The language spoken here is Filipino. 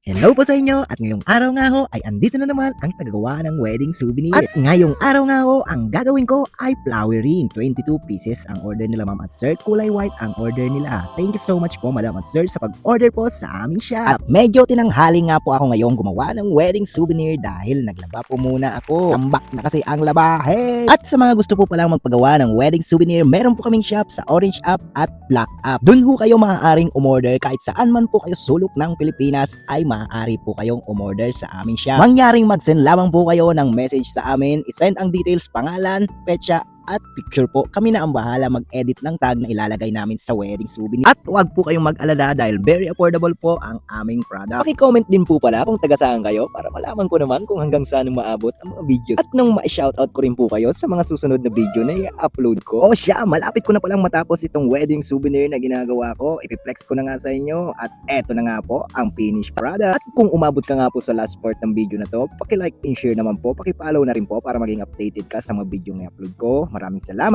Hello po sa inyo at ngayong araw nga ho ay andito na naman ang tagagawa ng wedding souvenir. At ngayong araw nga ho, ang gagawin ko ay flower ring. 22 pieces ang order nila ma'am at sir. Kulay white ang order nila. Thank you so much po madam at sir sa pag-order po sa aming shop. At medyo tinanghali nga po ako ngayong gumawa ng wedding souvenir dahil naglaba po muna ako. Tambak na kasi ang labahin. At sa mga gusto po palang magpagawa ng wedding souvenir, meron po kaming shop sa Orange app at Black app. Doon ho kayo maaaring umorder kahit saan man po kayo sulok ng Pilipinas ay maaari po kayong umorder sa aming shop. Mangyaring mag-send lamang po kayo ng message sa amin, isend ang details, pangalan, petsa, at picture po. Kami na ang bahala mag-edit ng tag na ilalagay namin sa wedding souvenir. At huwag po kayong mag-alala dahil very affordable po ang aming product. Paki-comment din po pala kung taga saan kayo para malaman ko naman kung hanggang saan maabot ang mga videos. At nung ma-shoutout ko rin po kayo sa mga susunod na video na i-upload ko. O siya, malapit ko na palang matapos itong wedding souvenir na ginagawa ko. Ipiplex ko na nga sa inyo at eto na nga po ang finished product. At kung umabot ka nga po sa last part ng video na to, paki-like and share naman po, paki-follow na rin po para maging updated ka sa mga video na i-upload ko. Maraming salamat!